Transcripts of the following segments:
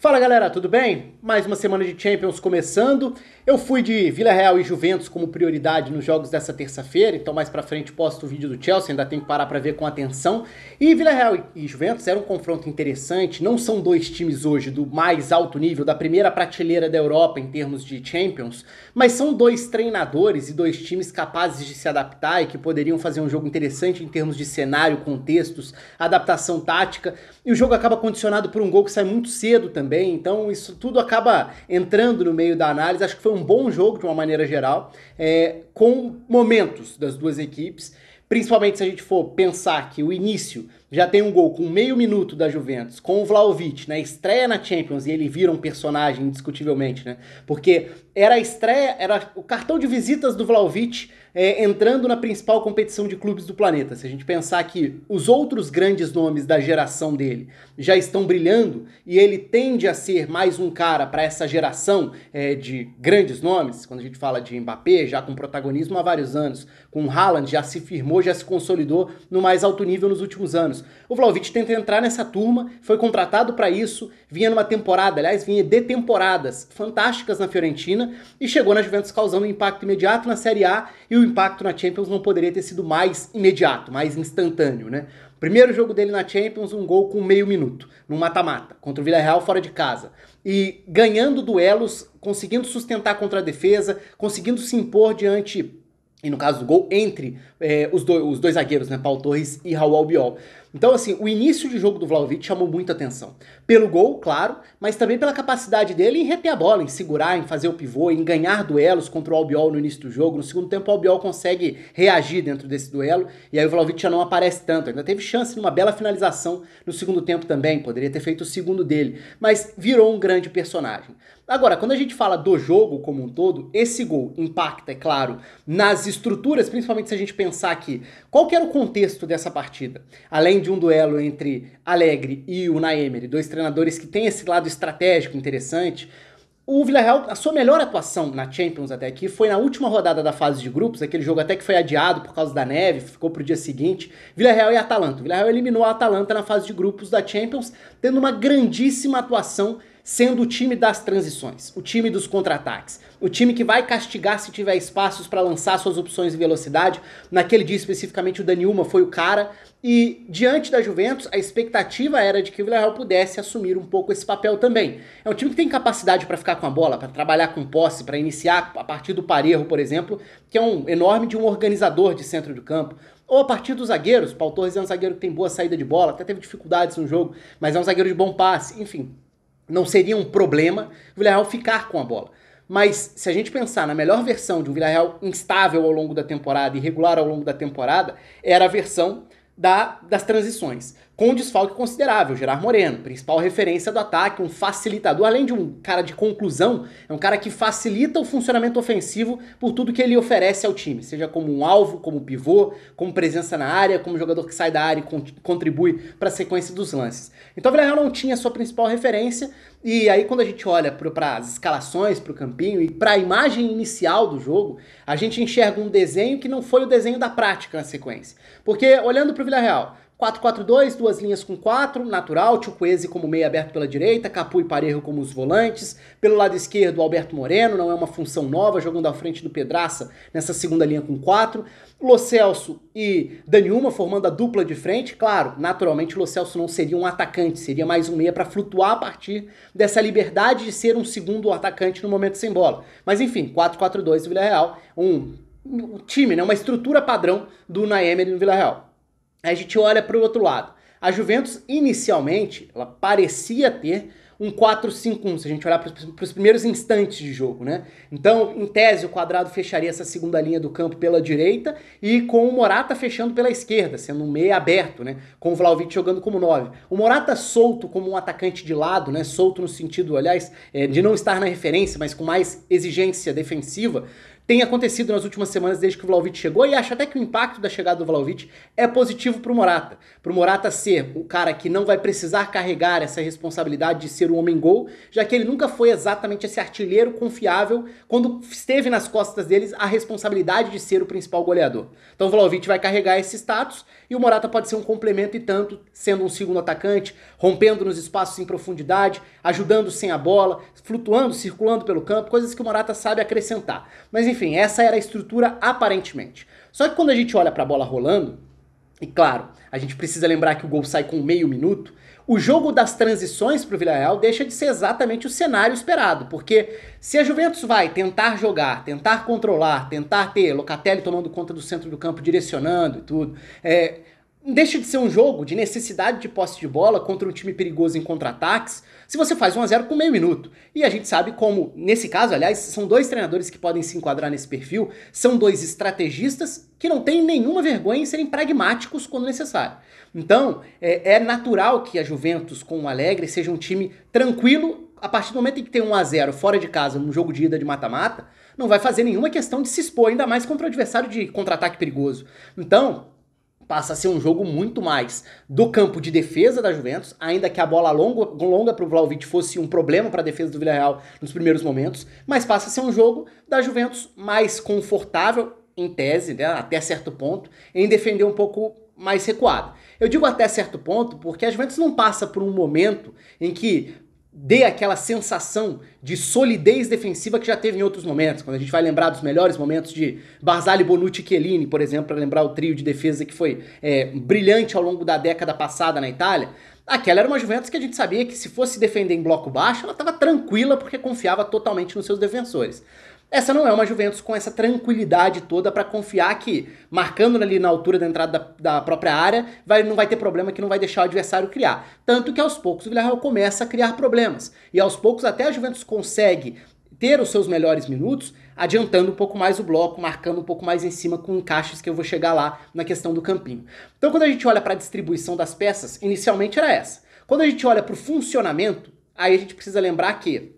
Fala galera, tudo bem? Mais uma semana de Champions começando. Eu fui de Villarreal e Juventus como prioridade nos jogos dessa terça-feira, então mais pra frente posto o vídeo do Chelsea, ainda tenho que parar pra ver com atenção. E Villarreal e Juventus era um confronto interessante, não são dois times hoje do mais alto nível, da primeira prateleira da Europa em termos de Champions, mas são dois treinadores e dois times capazes de se adaptar e que poderiam fazer um jogo interessante em termos de cenário, contextos, adaptação tática, e o jogo acaba condicionado por um gol que sai muito cedo também, então isso tudo acaba entrando no meio da análise. Acho que foi um bom jogo de uma maneira geral, com momentos das duas equipes, principalmente se a gente for pensar que o início já tem um gol com meio minuto da Juventus, com o Vlahovic na estreia na Champions, e ele vira um personagem indiscutivelmente, né? Porque era a estreia, era o cartão de visitas do Vlahovic entrando na principal competição de clubes do planeta. Se a gente pensar que os outros grandes nomes da geração dele já estão brilhando, e ele tende a ser mais um cara para essa geração de grandes nomes, quando a gente fala de Mbappé, já com protagonismo há vários anos, com o Haaland já se firmou, já se consolidou no mais alto nível nos últimos anos. O Vlahovic tenta entrar nessa turma, foi contratado para isso, vinha numa temporada, aliás, vinha de temporadas fantásticas na Fiorentina e chegou na Juventus causando um impacto imediato na Série A, e o impacto na Champions não poderia ter sido mais imediato, mais instantâneo, né? O primeiro jogo dele na Champions, um gol com meio minuto, num mata-mata, contra o Villarreal fora de casa. E ganhando duelos, conseguindo sustentar contra a defesa, conseguindo se impor diante, e no caso do gol, entre os dois zagueiros, né, Pau Torres e Raul Albiol. Então, assim, o início de jogo do Vlahovic chamou muita atenção. Pelo gol, claro, mas também pela capacidade dele em reter a bola, em segurar, em fazer o pivô, em ganhar duelos contra o Albiol no início do jogo. No segundo tempo, o Albiol consegue reagir dentro desse duelo, e aí o Vlahovic já não aparece tanto. Ainda teve chance numa bela finalização no segundo tempo também, poderia ter feito o segundo dele, mas virou um grande personagem. Agora, quando a gente fala do jogo como um todo, esse gol impacta, é claro, nas estruturas, principalmente se a gente pensar aqui, qual que era o contexto dessa partida? Além de um duelo entre Allegri e Unai Emery, dois treinadores que têm esse lado estratégico interessante, o Villarreal, a sua melhor atuação na Champions até aqui foi na última rodada da fase de grupos, aquele jogo até que foi adiado por causa da neve, ficou pro dia seguinte, Villarreal e Atalanta. O Villarreal eliminou a Atalanta na fase de grupos da Champions, tendo uma grandíssima atuação, sendo o time das transições, o time dos contra-ataques, o time que vai castigar se tiver espaços para lançar suas opções de velocidade. Naquele dia especificamente o Dani Olmo foi o cara, e diante da Juventus a expectativa era de que o Villarreal pudesse assumir um pouco esse papel também. É um time que tem capacidade para ficar com a bola, para trabalhar com posse, para iniciar a partir do Parejo, por exemplo, que é um enorme de um organizador de centro do campo, ou a partir dos zagueiros. Pau Torres é um zagueiro que tem boa saída de bola, até teve dificuldades no jogo, mas é um zagueiro de bom passe, enfim. Não seria um problema o Villarreal ficar com a bola. Mas se a gente pensar na melhor versão de um Villarreal instável ao longo da temporada, irregular ao longo da temporada, era a versão das transições, com um desfalque considerável. Gerard Moreno, principal referência do ataque, um facilitador, além de um cara de conclusão, é um cara que facilita o funcionamento ofensivo por tudo que ele oferece ao time, seja como um alvo, como pivô, como presença na área, como jogador que sai da área e contribui para a sequência dos lances. Então o Villarreal não tinha sua principal referência, e aí quando a gente olha para as escalações, para o campinho e para a imagem inicial do jogo, a gente enxerga um desenho que não foi o desenho da prática na sequência. Porque olhando para o Villarreal, 4-4-2, duas linhas com 4, natural, Chukwueze como meio aberto pela direita, Capu e Parejo como os volantes, pelo lado esquerdo Alberto Moreno, não é uma função nova, jogando à frente do Pedraça nessa segunda linha com 4, Lo Celso e Dani Olmo formando a dupla de frente. Claro, naturalmente o Lo Celso não seria um atacante, seria mais um meia para flutuar a partir dessa liberdade de ser um segundo atacante no momento sem bola. Mas enfim, 4-4-2 do Villarreal, um time, né, uma estrutura padrão do Unai Emery no Villarreal. Aí a gente olha para o outro lado. A Juventus, inicialmente, ela parecia ter um 4-5-1, se a gente olhar para os primeiros instantes de jogo, né? Então, em tese, o Quadrado fecharia essa segunda linha do campo pela direita e com o Morata fechando pela esquerda, sendo um meia aberto, né? Com o Vlahovic jogando como 9. O Morata solto como um atacante de lado, né? Solto no sentido, aliás, de não estar na referência, mas com mais exigência defensiva, tem acontecido nas últimas semanas desde que o Vlahovic chegou, e acho até que o impacto da chegada do Vlahovic é positivo pro Morata. Pro Morata ser o cara que não vai precisar carregar essa responsabilidade de ser o homem-gol, já que ele nunca foi exatamente esse artilheiro confiável quando esteve nas costas deles a responsabilidade de ser o principal goleador. Então o Vlahovic vai carregar esse status e o Morata pode ser um complemento e tanto, sendo um segundo atacante, rompendo nos espaços em profundidade, ajudando sem a bola, flutuando, circulando pelo campo, coisas que o Morata sabe acrescentar. Mas enfim, essa era a estrutura aparentemente. Só que quando a gente olha para a bola rolando, e claro, a gente precisa lembrar que o gol sai com meio minuto, o jogo das transições para o Villarreal deixa de ser exatamente o cenário esperado, porque se a Juventus vai tentar jogar, tentar controlar, tentar ter Locatelli tomando conta do centro do campo, direcionando e tudo, deixa de ser um jogo de necessidade de posse de bola contra um time perigoso em contra-ataques, se você faz 1-0 com meio minuto. E a gente sabe como, nesse caso, aliás, são dois treinadores que podem se enquadrar nesse perfil, são dois estrategistas que não têm nenhuma vergonha em serem pragmáticos quando necessário. Então, é natural que a Juventus com o Allegri seja um time tranquilo a partir do momento em que tem 1-0 fora de casa num jogo de ida de mata-mata, não vai fazer nenhuma questão de se expor, ainda mais contra o adversário de contra-ataque perigoso. Então, passa a ser um jogo muito mais do campo de defesa da Juventus, ainda que a bola longa para o Vlahovic fosse um problema para a defesa do Villarreal nos primeiros momentos, mas passa a ser um jogo da Juventus mais confortável, em tese, né, até certo ponto, em defender um pouco mais recuado. Eu digo até certo ponto porque a Juventus não passa por um momento em que dê aquela sensação de solidez defensiva que já teve em outros momentos. Quando a gente vai lembrar dos melhores momentos de Barzagli, Bonucci e Chiellini, por exemplo, para lembrar o trio de defesa que foi brilhante ao longo da década passada na Itália, aquela era uma Juventus que a gente sabia que se fosse defender em bloco baixo, ela estava tranquila porque confiava totalmente nos seus defensores. Essa não é uma Juventus com essa tranquilidade toda para confiar que, marcando ali na altura da entrada da própria área, não vai ter problema, que não vai deixar o adversário criar. Tanto que aos poucos o Villarreal começa a criar problemas. E aos poucos até a Juventus consegue ter os seus melhores minutos, adiantando um pouco mais o bloco, marcando um pouco mais em cima com encaixes que eu vou chegar lá na questão do campinho. Então quando a gente olha para a distribuição das peças, inicialmente era essa. Quando a gente olha para o funcionamento, aí a gente precisa lembrar que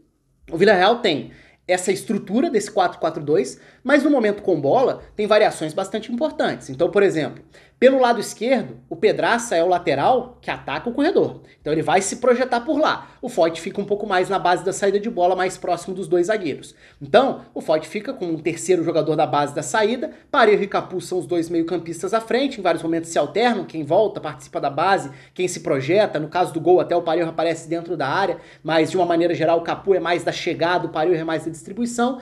o Villarreal tem essa estrutura desse 4-4-2, mas no momento com bola tem variações bastante importantes. Então, por exemplo, pelo lado esquerdo, o Pedraça é o lateral que ataca o corredor. Então ele vai se projetar por lá. O Foyt fica um pouco mais na base da saída de bola, mais próximo dos dois zagueiros. Então, o Foyt fica com um terceiro jogador da base da saída, Parejo e Capu são os dois meio-campistas à frente, em vários momentos se alternam, quem volta participa da base, quem se projeta, no caso do gol até o Parejo aparece dentro da área, mas de uma maneira geral o Capu é mais da chegada, o Parejo é mais da distribuição.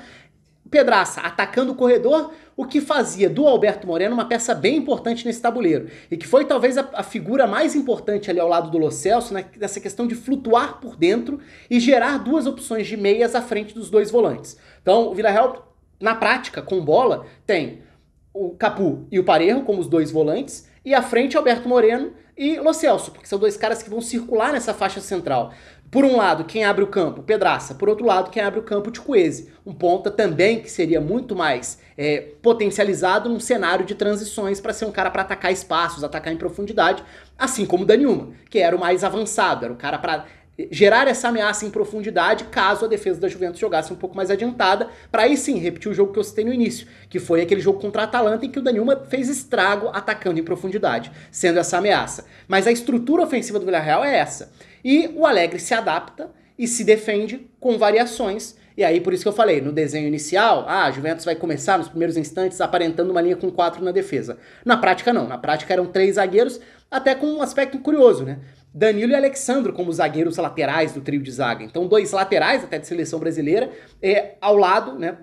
Pedraça atacando o corredor, o que fazia do Alberto Moreno uma peça bem importante nesse tabuleiro, e que foi talvez a figura mais importante ali ao lado do Lo Celso, nessa questão de flutuar por dentro e gerar duas opções de meias à frente dos dois volantes. Então o Villarreal, na prática, com bola, tem o Capu e o Parejo como os dois volantes, e à frente Alberto Moreno e Lo Celso, porque são dois caras que vão circular nessa faixa central. Por um lado, quem abre o campo, Pedraça. Por outro lado, quem abre o campo, Chukwueze. Um ponta também que seria muito mais potencializado num cenário de transições para ser um cara para atacar espaços, atacar em profundidade, assim como o Danjuma, que era o mais avançado, era o cara para gerar essa ameaça em profundidade caso a defesa da Juventus jogasse um pouco mais adiantada, para aí sim repetir o jogo que eu citei no início, que foi aquele jogo contra a Atalanta em que o Danjuma fez estrago atacando em profundidade, sendo essa ameaça. Mas a estrutura ofensiva do Villarreal é essa. E o Allegri se adapta e se defende com variações. E aí, por isso que eu falei, no desenho inicial, a Juventus vai começar nos primeiros instantes aparentando uma linha com 4 na defesa. Na prática, não. Na prática, eram 3 zagueiros, até com um aspecto curioso, né? Danilo e Alexandro como zagueiros laterais do trio de zaga. Então, 2 laterais, até de seleção brasileira, ao lado, né?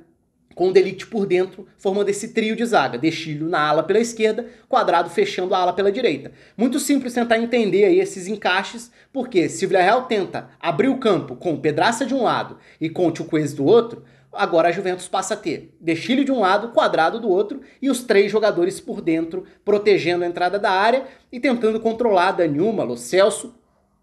Com o De Ligt por dentro, formando esse trio de zaga. De Sciglio na ala pela esquerda, Quadrado fechando a ala pela direita. Muito simples tentar entender aí esses encaixes, porque se o Villarreal tenta abrir o campo com o Pedraça de um lado e com o Chukwueze do outro, agora a Juventus passa a ter De Sciglio de um lado, Quadrado do outro, e os 3 jogadores por dentro, protegendo a entrada da área e tentando controlar Danjuma, Lo Celso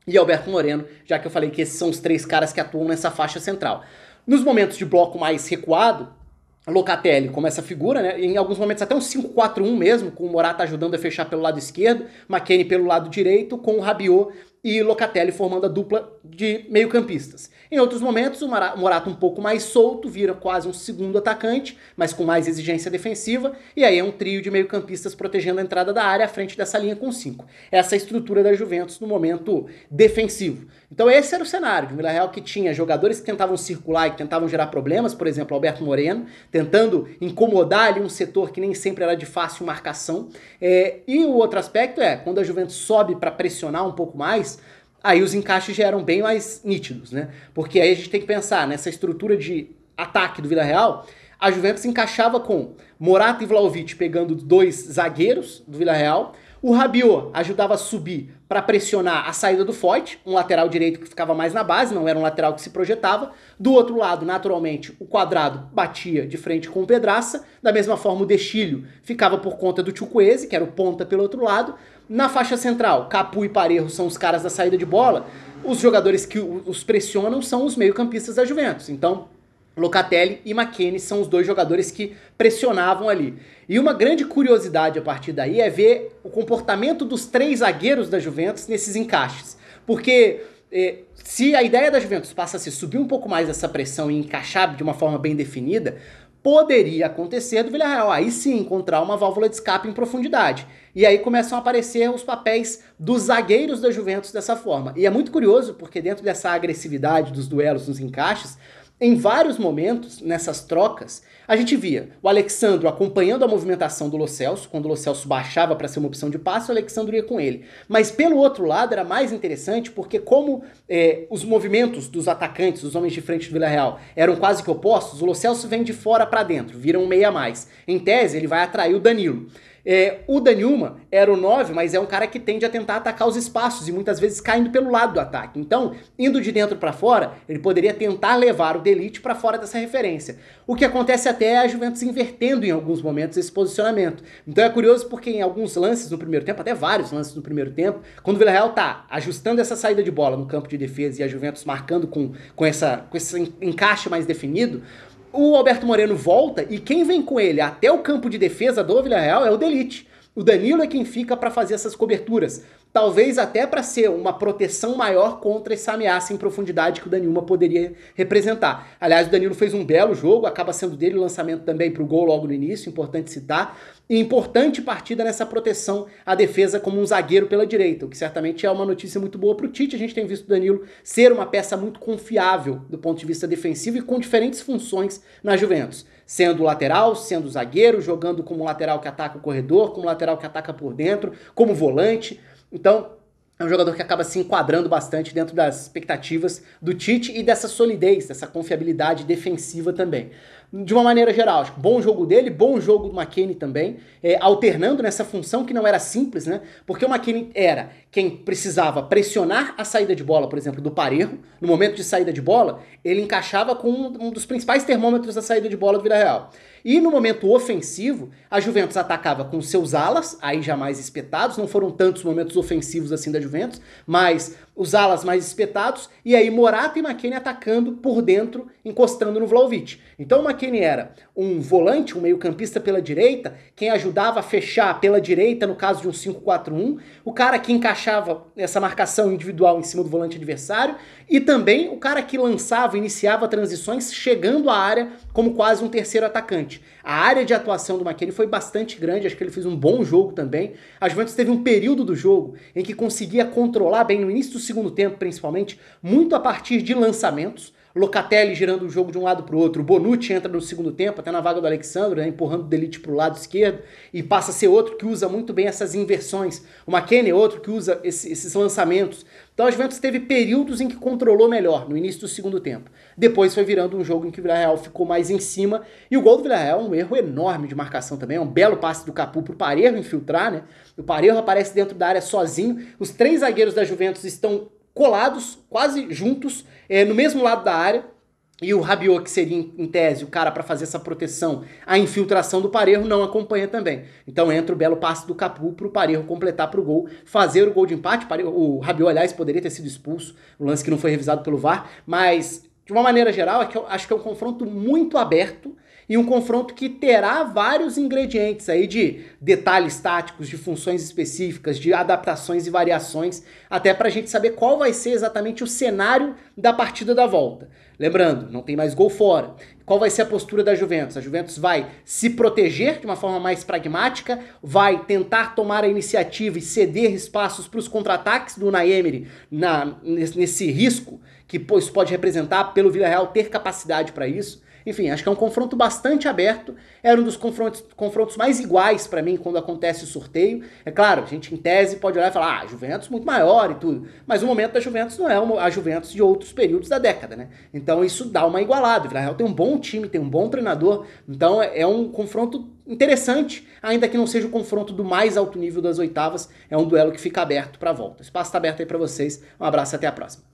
e Alberto Moreno, já que eu falei que esses são os 3 caras que atuam nessa faixa central. Nos momentos de bloco mais recuado, Locatelli como essa figura, né? Em alguns momentos até um 5-4-1 mesmo, com o Morata ajudando a fechar pelo lado esquerdo, McKennie pelo lado direito, com o Rabiot e Locatelli formando a dupla de meio-campistas. Em outros momentos, o Morata um pouco mais solto, vira quase um segundo atacante, mas com mais exigência defensiva, e aí é um trio de meio-campistas protegendo a entrada da área à frente dessa linha com 5. Essa é a estrutura da Juventus no momento defensivo. Então esse era o cenário de um Vila Real que tinha jogadores que tentavam circular e que tentavam gerar problemas, por exemplo, Alberto Moreno, tentando incomodar ali um setor que nem sempre era de fácil marcação. E o outro aspecto é, quando a Juventus sobe para pressionar um pouco mais, aí os encaixes já eram bem mais nítidos, né? Porque aí a gente tem que pensar nessa estrutura de ataque do Vila Real, a Juventus encaixava com Morata e Vlahovic pegando 2 zagueiros do Vila Real, o Rabiot ajudava a subir para pressionar a saída do Foyt, um lateral direito que ficava mais na base, não era um lateral que se projetava. Do outro lado, naturalmente, o Quadrado batia de frente com o Pedraça. Da mesma forma, o Dexílio ficava por conta do Chukwueze, que era o ponta pelo outro lado. Na faixa central, Capu e Parejo são os caras da saída de bola. Os jogadores que os pressionam são os meio-campistas da Juventus. Então, Locatelli e McKennie são os 2 jogadores que pressionavam ali. E uma grande curiosidade a partir daí é ver o comportamento dos 3 zagueiros da Juventus nesses encaixes. Porque se a ideia da Juventus passa a ser subir um pouco mais essa pressão e encaixar de uma forma bem definida, poderia acontecer do Villarreal aí sim encontrar uma válvula de escape em profundidade. E aí começam a aparecer os papéis dos zagueiros da Juventus dessa forma. E é muito curioso porque dentro dessa agressividade dos duelos, dos encaixes, em vários momentos, nessas trocas, a gente via o Alexandro acompanhando a movimentação do Lo Celso. Quando o Lo Celso baixava para ser uma opção de passe, o Alexandro ia com ele. Mas pelo outro lado era mais interessante porque como os movimentos dos atacantes, dos homens de frente do Villarreal, eram quase que opostos, o Lo Celso vem de fora para dentro, vira um meia a mais. Em tese, ele vai atrair o Danilo. O Danilma era o 9, mas é um cara que tende a tentar atacar os espaços e muitas vezes caindo pelo lado do ataque. Então, indo de dentro para fora, ele poderia tentar levar o De Ligt para fora dessa referência. O que acontece até é a Juventus invertendo em alguns momentos esse posicionamento. Então é curioso porque em alguns lances no primeiro tempo, até vários lances no primeiro tempo, quando o Villarreal tá ajustando essa saída de bola no campo de defesa e a Juventus marcando com esse encaixe mais definido, o Alberto Moreno volta e quem vem com ele até o campo de defesa do Villarreal é o De Ligt. O Danilo é quem fica para fazer essas coberturas. Talvez até para ser uma proteção maior contra essa ameaça em profundidade que o Danilma poderia representar. Aliás, o Danilo fez um belo jogo, acaba sendo dele o lançamento também para o gol logo no início, importante citar. E importante partida nessa proteção à defesa como um zagueiro pela direita, o que certamente é uma notícia muito boa para o Tite. A gente tem visto o Danilo ser uma peça muito confiável do ponto de vista defensivo e com diferentes funções na Juventus. Sendo lateral, sendo zagueiro, jogando como lateral que ataca o corredor, como lateral que ataca por dentro, como volante. Então, é um jogador que acaba se enquadrando bastante dentro das expectativas do Tite e dessa solidez, dessa confiabilidade defensiva também. De uma maneira geral, acho que bom jogo dele, bom jogo do McKennie também, alternando nessa função que não era simples, né? Porque o McKennie era quem precisava pressionar a saída de bola, por exemplo, do Parejo. No momento de saída de bola, ele encaixava com um dos principais termômetros da saída de bola do Villarreal. E no momento ofensivo, a Juventus atacava com seus alas, aí já mais espetados, não foram tantos momentos ofensivos assim da Juventus, mas os alas mais espetados, e aí Morata e McKennie atacando por dentro, encostando no Vlahovic. Então o McKennie era um volante, um meio-campista pela direita, quem ajudava a fechar pela direita, no caso de um 5-4-1, o cara que encaixava essa marcação individual em cima do volante adversário, e também o cara que lançava, iniciava transições, chegando à área como quase um terceiro atacante. A área de atuação do McKennie foi bastante grande, acho que ele fez um bom jogo também. A Juventus teve um período do jogo em que conseguia controlar bem, no início do segundo tempo principalmente, muito a partir de lançamentos. Locatelli girando o jogo de um lado para o outro, o Bonucci entra no segundo tempo, até na vaga do Alexandro, né, empurrando o De Ligt para o lado esquerdo, e passa a ser outro que usa muito bem essas inversões. O McKennie é outro que usa esses lançamentos. Então a Juventus teve períodos em que controlou melhor, no início do segundo tempo. Depois foi virando um jogo em que o Villarreal ficou mais em cima, e o gol do Villarreal é um erro enorme de marcação também, é um belo passe do Capu pro Parejo infiltrar, né? O Parejo aparece dentro da área sozinho, os 3 zagueiros da Juventus estão colados, quase juntos, no mesmo lado da área, e o Rabiot, que seria em tese o cara para fazer essa proteção, a infiltração do Parejo não acompanha também. Então entra o belo passe do Capu pro Parejo completar pro gol, fazer o gol de empate. O Rabiot, aliás, poderia ter sido expulso, o lance que não foi revisado pelo VAR, mas de uma maneira geral, eu acho que é um confronto muito aberto, e um confronto que terá vários ingredientes aí de detalhes táticos, de funções específicas, de adaptações e variações, até para a gente saber qual vai ser exatamente o cenário da partida da volta. Lembrando, não tem mais gol fora. Qual vai ser a postura da Juventus? A Juventus vai se proteger de uma forma mais pragmática, vai tentar tomar a iniciativa e ceder espaços para os contra-ataques do Unai Emery nesse risco que isso pode representar pelo Villarreal ter capacidade para isso. Enfim, acho que é um confronto bastante aberto, era um dos confrontos mais iguais para mim quando acontece o sorteio. É claro, a gente em tese pode olhar e falar, Juventus muito maior e tudo, mas o momento da Juventus não é a Juventus de outros períodos da década, né? Então isso dá uma igualada, o Villarreal tem um bom time, tem um bom treinador, então é um confronto interessante, ainda que não seja o confronto do mais alto nível das oitavas, é um duelo que fica aberto para a volta. O espaço está aberto aí para vocês, um abraço e até a próxima.